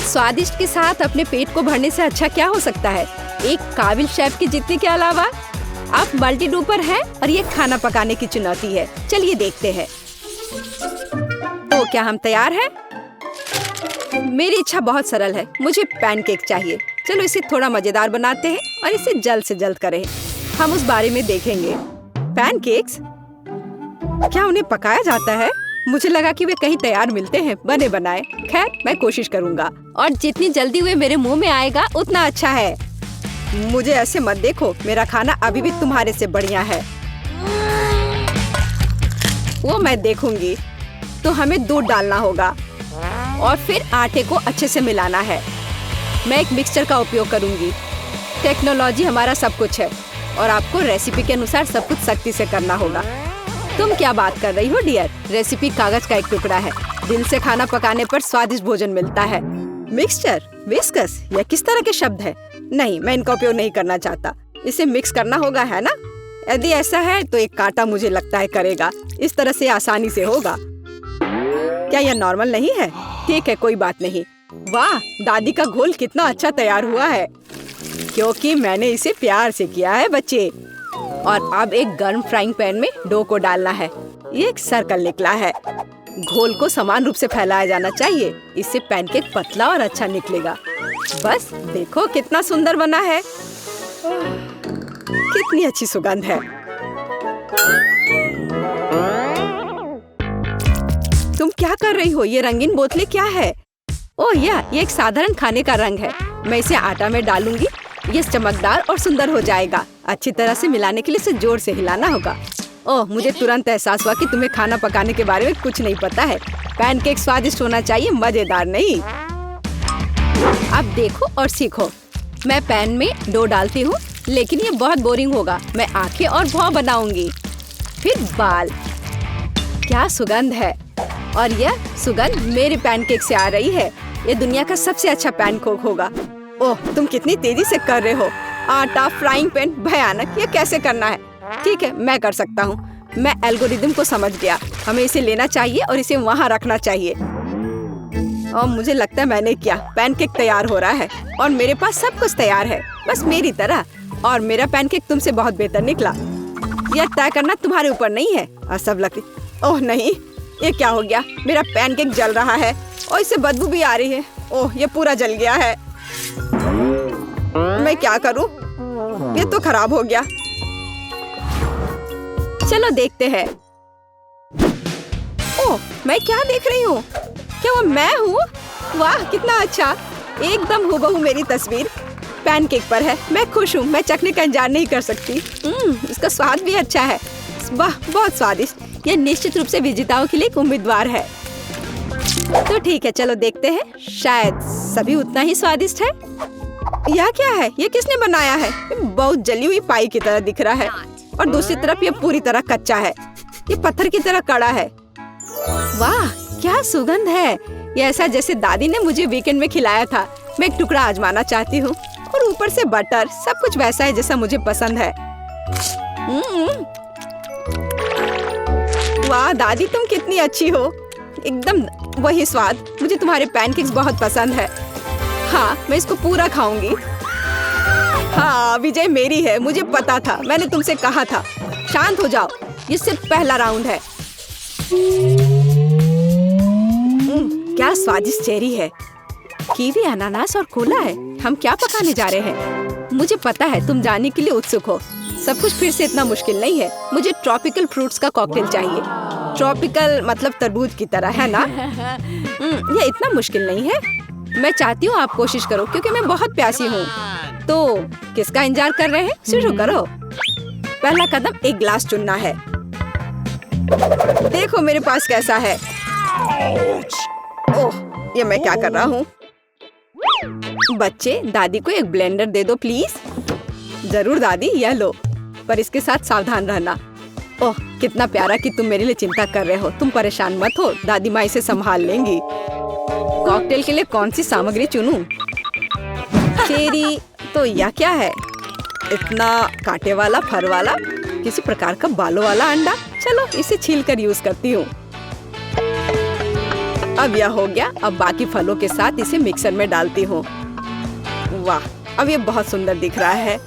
स्वादिष्ट के साथ अपने पेट को भरने से अच्छा क्या हो सकता है। एक काबिल शेफ के जीतने के अलावा आप मल्टी डूपर हैं और ये खाना पकाने की चुनौती है। चलिए देखते हैं। तो क्या हम तैयार हैं? मेरी इच्छा बहुत सरल है, मुझे पैनकेक चाहिए। चलो इसे थोड़ा मजेदार बनाते हैं और इसे जल्द से जल्द करें। हम उस बारे में देखेंगे। पैनकेक्स? क्या उन्हें पकाया जाता है? मुझे लगा कि वे कहीं तैयार मिलते हैं बने बनाए। खैर, मैं कोशिश करूंगा और जितनी जल्दी वे मेरे मुंह में आएगा उतना अच्छा है। मुझे ऐसे मत देखो, मेरा खाना अभी भी तुम्हारे से बढ़िया है। वो मैं देखूंगी। तो हमें दूध डालना होगा और फिर आटे को अच्छे से मिलाना है। मैं एक मिक्सचर का उपयोग करूंगी। टेक्नोलॉजी हमारा सब कुछ है और आपको रेसिपी के अनुसार सब कुछ सख्ती से करना होगा। तुम क्या बात कर रही हो डियर? रेसिपी कागज का एक टुकड़ा है। दिल से खाना पकाने पर स्वादिष्ट भोजन मिलता है। मिक्सचर, विस्कस, यह किस तरह के शब्द है? नहीं, मैं इनका उपयोग नहीं करना चाहता। इसे मिक्स करना होगा, है ना? यदि ऐसा है तो एक कांटा मुझे लगता है करेगा। इस तरह से आसानी से होगा। क्या यह नॉर्मल नहीं है? ठीक है, कोई बात नहीं। वाह, दादी का घोल कितना अच्छा तैयार हुआ है, क्योंकि मैंने इसे प्यार से किया है बच्चे। और अब एक गर्म फ्राइंग पैन में डो को डालना है। ये एक सर्कल निकला है। घोल को समान रूप से फैलाया जाना चाहिए। इससे पैनकेक पतला और अच्छा निकलेगा। बस देखो कितना सुंदर बना है। कितनी अच्छी सुगंध है। तुम क्या कर रही हो? ये रंगीन बोतलें क्या है? ओह ये एक साधारण खाने का रंग है। मैं इसे आटा में डालूंगी। ये चमकदार और सुंदर हो जाएगा। अच्छी तरह से मिलाने के लिए इसे जोर से हिलाना होगा। ओह, मुझे तुरंत एहसास हुआ कि तुम्हें खाना पकाने के बारे में कुछ नहीं पता है। पैनकेक स्वादिष्ट होना चाहिए, मजेदार नहीं। अब देखो और सीखो। मैं पैन में डो डालती हूँ, लेकिन ये बहुत बोरिंग होगा। मैं आंखें और भौं बनाऊंगी, फिर बाल। क्या सुगंध है! और यह सुगंध मेरे पैनकेक से आ रही है। ये दुनिया का सबसे अच्छा पैनकेक होगा। ओह, तुम कितनी तेजी से कर रहे हो। आटा, फ्राइंग पैन, भयानक। ये कैसे करना है? ठीक है, मैं कर सकता हूँ। मैं एल्गोरिदम को समझ गया। हमें इसे लेना चाहिए और इसे वहाँ रखना चाहिए। और मुझे लगता है मैंने किया। पैनकेक तैयार हो रहा है और मेरे पास सब कुछ तैयार है, बस मेरी तरह। और मेरा पैनकेक तुमसे बहुत बेहतर निकला। यह तय करना तुम्हारे ऊपर नहीं है। असब लकड़ी। ओह नहीं, ये क्या हो गया? मेरा पैनकेक जल रहा है और इससे बदबू भी आ रही है। ओह, ये पूरा जल गया है। मैं क्या करूं? ये तो खराब हो गया। चलो देखते हैं। ओह, मैं क्या देख रही हूँ? क्या वो मैं हूँ? वाह, कितना अच्छा! एकदम हूबहू मेरी तस्वीर पैनकेक पर है। मैं खुश हूँ। मैं चखने का इंतजार नहीं कर सकती। इसका स्वाद भी अच्छा है। वाह, बहुत स्वादिष्ट। यह निश्चित रूप से विजेताओं के लिए एक उम्मीदवार है। तो ठीक है, चलो देखते हैं। शायद सभी उतना ही स्वादिष्ट है। यह क्या है? ये किसने बनाया है? बहुत जली हुई पाई की तरह दिख रहा है और दूसरी तरफ ये पूरी तरह कच्चा है। ये पत्थर की तरह कड़ा है। वाह, क्या सुगंध है! ये ऐसा जैसे दादी ने मुझे वीकेंड में खिलाया था। मैं एक टुकड़ा आजमाना चाहती हूँ। और ऊपर से बटर, सब कुछ वैसा है जैसा मुझे पसंद है। वाह दादी, तुम कितनी अच्छी हो। एकदम वही स्वाद। मुझे तुम्हारे पैनकेक्स बहुत पसंद है। हाँ, मैं इसको पूरा खाऊंगी। हाँ, विजय मेरी है। मुझे पता था, मैंने तुमसे कहा था। शांत हो जाओ, ये सिर्फ पहला राउंड है। क्या स्वादिष्ट चेरी है। कीवी, अनानास और कोला है। हम क्या पकाने जा रहे हैं? मुझे पता है तुम जानने के लिए उत्सुक हो। सब कुछ फिर से इतना मुश्किल नहीं है। मुझे ट्रॉपिकल फ्रूट्स का कॉकटेल चाहिए। ट्रॉपिकल मतलब तरबूज की तरह, है ना? यह इतना मुश्किल नहीं है। मैं चाहती हूँ आप कोशिश करो, क्योंकि मैं बहुत प्यासी हूँ। तो किसका इंतजार कर रहे हैं? शुरू करो। पहला कदम एक गिलास चुनना है। देखो मेरे पास कैसा है। ओह, ये मैं क्या कर रहा हूँ? बच्चे, दादी को एक ब्लेंडर दे दो प्लीज। जरूर दादी, यह लो, पर इसके साथ सावधान रहना। ओह, कितना प्यारा कि तुम मेरे लिए चिंता कर रहे हो। तुम परेशान मत हो, दादी माँ इसे संभाल लेंगी। कॉकटेल के लिए कौन सी सामग्री चुनूं? चेरी, तो यह क्या है? इतना कांटे वाला, फर वाला, किसी प्रकार का बालों वाला अंडा। चलो इसे छील कर यूज करती हूँ। अब यह हो गया। अब बाकी फलों के साथ इसे मिक्सर में डालती हूँ। वाह, अब ये बहुत सुंदर दिख रहा है।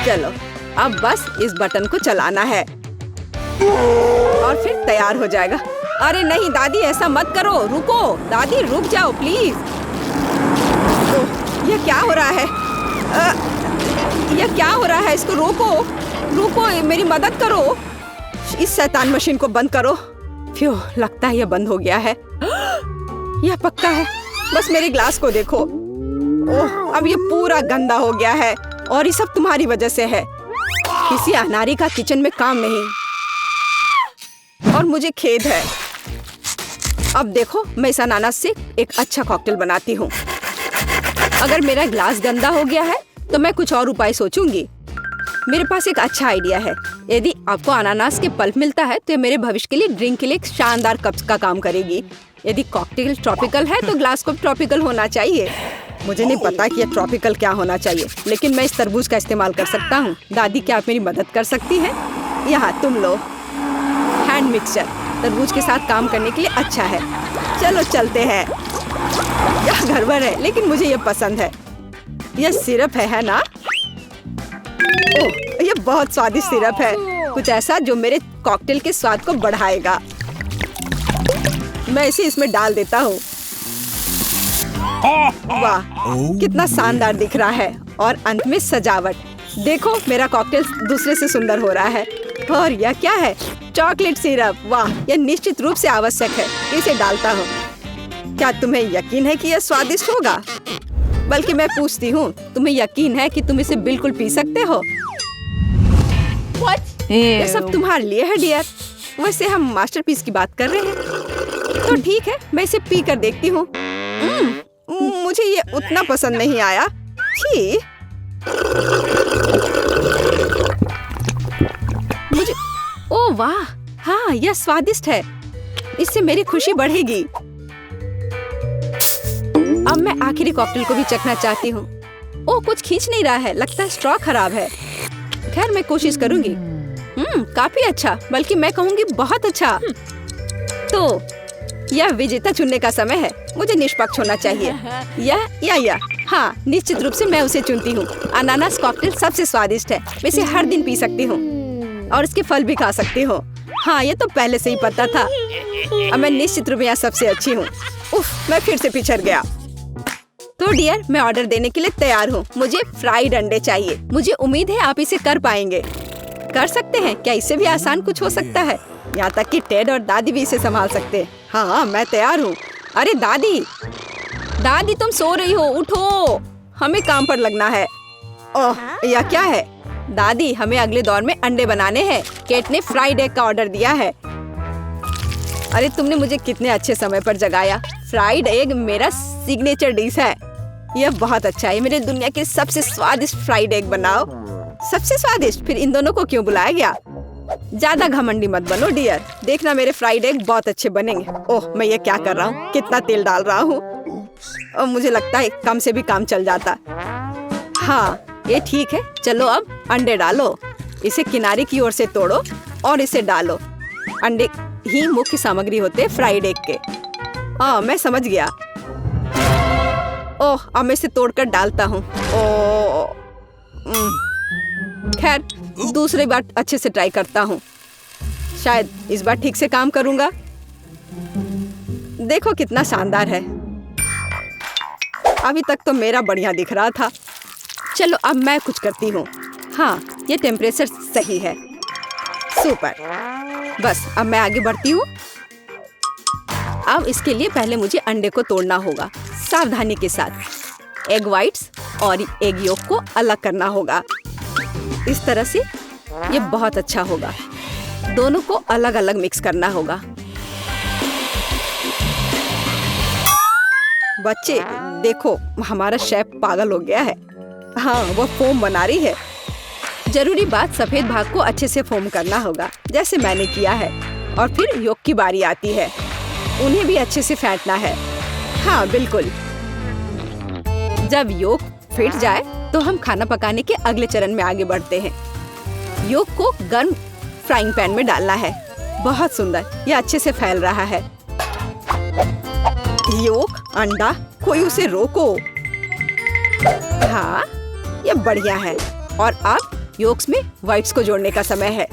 चलो अब बस इस बटन को चलाना है और फिर तैयार हो जाएगा। अरे नहीं दादी, ऐसा मत करो, रुको दादी, रुक जाओ प्लीज। ओह, यह क्या हो रहा है? यह क्या हो रहा है? इसको रोको, रुको, मेरी मदद करो। इस शैतान मशीन को बंद करो। फ्यू, लगता है यह बंद हो गया है। यह पक्का है। बस मेरे ग्लास को देखो। ओह, अब ये पूरा गंदा हो गया है और ये सब तुम्हारी वजह से है। किसी अनारी का किचन में काम नहीं और मुझे खेद है। अब देखो, मैं इस अनानास से एक अच्छा कॉकटेल बनाती हूँ। अगर मेरा ग्लास गंदा हो गया है तो मैं कुछ और उपाय सोचूंगी। मेरे पास एक अच्छा आइडिया है। यदि आपको अनानास के पल्प मिलता है तो ये मेरे भविष्य के लिए ड्रिंक के लिए एक शानदार कप का काम करेगी। यदि कॉकटेल ट्रॉपिकल है तो ग्लास को ट्रॉपिकल होना चाहिए। मुझे नहीं पता कि ये ट्रॉपिकल क्या होना चाहिए, लेकिन मैं इस तरबूज का इस्तेमाल कर सकता हूँ। दादी, क्या आप मेरी मदद कर सकती हैं? यहाँ तुम लो। हैंड मिक्सचर तरबूज के साथ काम करने के लिए अच्छा है। चलो चलते हैं। यह गड़बड़ है, लेकिन मुझे ये पसंद है। यह सिरप है ना? ओह, ये बहुत स्वादिष्ट सिरप है। कुछ ऐसा जो मेरे कॉकटेल के स्वाद को बढ़ाएगा। मैं इसे इसमें डाल देता हूँ। वाह, कितना शानदार दिख रहा है। और अंत में सजावट देखो, मेरा कॉकटेल दूसरे से सुंदर हो रहा है। और यह क्या है? Chocolate syrup. वाह, यह निश्चित रूप से आवश्यक है। इसे डालता हूँ। क्या तुम्हें यकीन है कि यह स्वादिष्ट होगा? बल्कि मैं पूछती हूँ, तुम्हें यकीन है कि तुम इसे बिल्कुल पी सकते हो? ये सब तुम्हारे लिए है डियर। वैसे हम मास्टरपीस की बात कर रहे हैं तो ठीक है, मैं इसे पी कर देखती हूँ। मुझे ये उतना पसंद नहीं आया। छी, मुझे ओह वाह, हाँ यह स्वादिष्ट है। इससे मेरी खुशी बढ़ेगी। अब मैं आखिरी कॉकटेल को भी चखना चाहती हूँ। ओह, कुछ खींच नहीं रहा है, लगता है स्ट्रॉ खराब है। खैर मैं कोशिश करूंगी। काफी अच्छा, बल्कि मैं कहूँगी बहुत अच्छा। तो यह विजेता चुनने का समय है। मुझे निष्पक्ष होना चाहिए। यह हाँ, निश्चित रूप से मैं उसे चुनती हूँ। अनानास कॉकटेल सबसे स्वादिष्ट है। मैं इसे हर दिन पी सकती हूँ और इसके फल भी खा सकती हूँ। हाँ, ये तो पहले से ही पता था। अब मैं निश्चित रूप में यहाँ सबसे अच्छी हूँ। उफ, मैं फिर से पिछड़ गया। तो डियर, मैं ऑर्डर देने के लिए तैयार हूँ। मुझे फ्राइड अंडे चाहिए। मुझे उम्मीद है आप इसे कर पाएंगे। कर सकते हैं? क्या इससे भी आसान कुछ हो सकता है? यहाँ तक कि टेड और दादी भी इसे संभाल सकते हैं। हाँ, मैं तैयार हूँ। अरे दादी, दादी तुम सो रही हो, उठो, हमें काम पर लगना है। ओह, यह क्या है? दादी, हमें अगले दौर में अंडे बनाने हैं। केट ने फ्राइड एग का ऑर्डर दिया है। अरे तुमने मुझे कितने अच्छे समय पर जगाया। फ्राइड एग मेरा सिग्नेचर डिश है। यह बहुत अच्छा है। मेरे दुनिया के सबसे स्वादिष्ट फ्राइड एग बनाओ। सबसे स्वादिष्ट? फिर इन दोनों को क्यों बुलाया गया? ज्यादा घमंडी मत बनो डियर। देखना मेरे फ्राइड एग बहुत अच्छे बनेंगे। ओह, मैं ये क्या कर रहा हूँ? कितना तेल डाल रहा हूँ। और मुझे लगता है कम से भी काम चल जाता। हाँ, ये ठीक है। चलो अब अंडे डालो। इसे किनारे की ओर से तोड़ो और इसे डालो। अंडे ही मुख्य सामग्री होते हैं फ्राइड एग के। हाँ, मैं समझ गया। ओह, अब मैं इसे तोड़कर डालता हूँ। ओह, खैर दूसरी बार अच्छे से ट्राई करता हूँ। शायद इस बार ठीक से काम करूँगा। देखो कितना शानदार है। अभी तक तो मेरा बढ़िया दिख रहा था। चलो अब मैं कुछ करती हूँ। हाँ, ये टेम्परेचर सही है। सुपर। बस अब मैं आगे बढ़ती हूँ। अब इसके लिए पहले मुझे अंडे को तोड़ना होगा, सावधानी के साथ। एग वाइट्स और एग योक को अलग करना होगा। इस तरह से ये बहुत अच्छा होगा। दोनों को अलग अलग मिक्स करना होगा। बच्चे देखो, हमारा शेफ पागल हो गया है। हाँ, वो फोम बना रही है। जरूरी बात, सफेद भाग को अच्छे से फोम करना होगा, जैसे मैंने किया है। और फिर योक की बारी आती है। उन्हें भी अच्छे से फेंटना है। हाँ बिल्कुल। जब योक फिट जाए तो हम खाना पकाने के अगले चरण में आगे बढ़ते हैं। योक को गर्म फ्राइंग पैन में डालना है। बहुत सुंदर, यह अच्छे से फैल रहा है। योक, अंडा, कोई उसे रोको। हाँ, ये बढ़िया है। और अब योक्स में व्हाइट्स को जोड़ने का समय है।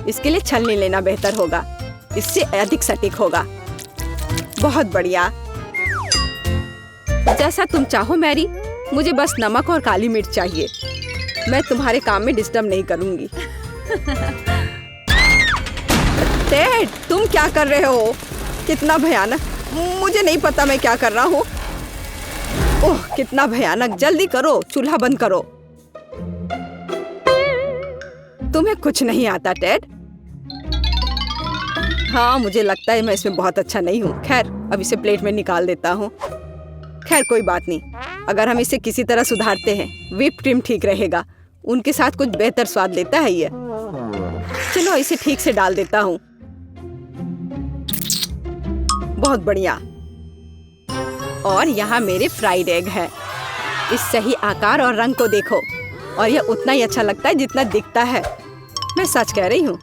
इसके लिए छलनी लेना बेहतर होगा, इससे अधिक सटीक होगा। बहुत बढ़िया। जैसा तुम चाहो मैरी, मुझे बस नमक और काली मिर्च चाहिए। मैं तुम्हारे काम में डिस्टर्ब नहीं करूंगी। टेड, तुम क्या कर रहे हो? कितना भयानक। मुझे नहीं पता मैं क्या कर रहा हूँ। ओह, कितना भयानक। जल्दी करो, चूल्हा बंद करो। तुम्हें कुछ नहीं आता टेड। हाँ, मुझे लगता है मैं इसमें बहुत अच्छा नहीं हूँ। खैर, अब इसे प्लेट में निकाल देता हूँ। खैर, कोई बात नहीं। अगर हम इसे किसी तरह सुधारते हैं, व्हिप क्रीम ठीक रहेगा। उनके साथ कुछ बेहतर स्वाद लेता है ये। चलो इसे ठीक से डाल देता हूँ। बहुत बढ़िया। और यहाँ मेरे फ्राइड एग है। इस सही आकार और रंग को देखो। और यह उतना ही अच्छा लगता है जितना दिखता है। मैं सच कह रही हूँ।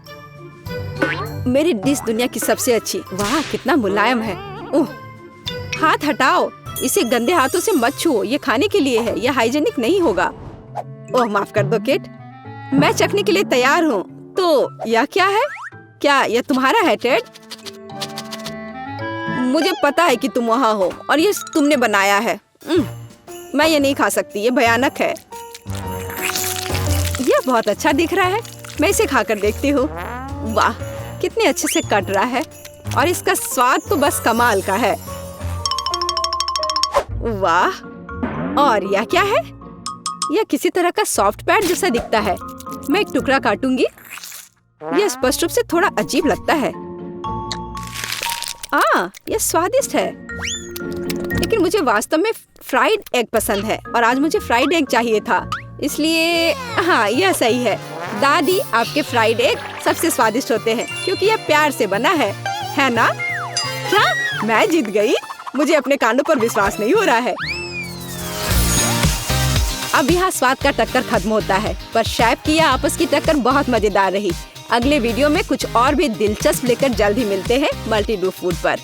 मेरी डिश दुनिया की सबसे अच्छी। वाह, कितना मुलायम है। ओह, हाथ हटाओ। इसे गंदे हाथों से मत छुओ। ये खाने के लिए है, यह हाइजीनिक नहीं होगा। ओह, माफ कर दो किट। मैं चखने के लिए तैयार हूँ। तो यह क्या है? क्या यह तुम्हारा है टेड? मुझे पता है कि तुम वहाँ हो और ये तुमने बनाया है। मैं ये नहीं खा सकती, ये भयानक है। यह बहुत अच्छा दिख रहा है। मैं इसे खाकर देखती हूँ। वाह, कितने अच्छे से कट रहा है। और इसका स्वाद तो बस कमाल का है। वाह, और यह क्या है? यह किसी तरह का सॉफ्ट पैड जैसा दिखता है। मैं एक टुकड़ा काटूंगी। यह स्पष्ट रूप से थोड़ा अजीब लगता है। यह स्वादिष्ट है, लेकिन मुझे वास्तव में फ्राइड एग पसंद है और आज मुझे फ्राइड एग चाहिए था, इसलिए हाँ, यह सही है। दादी, आपके फ्राइड एग सबसे स्वादिष्ट होते हैं क्योंकि यह प्यार से बना है ना? क्या मैं जीत गई? मुझे अपने कानों पर विश्वास नहीं हो रहा है। अब यहाँ स्वाद का टक्कर खत्म होता है, पर शेफ की यह आपस की टक्कर बहुत मजेदार रही। अगले वीडियो में कुछ और भी दिलचस्प लेकर जल्द ही मिलते हैं मल्टी डू फूड पर।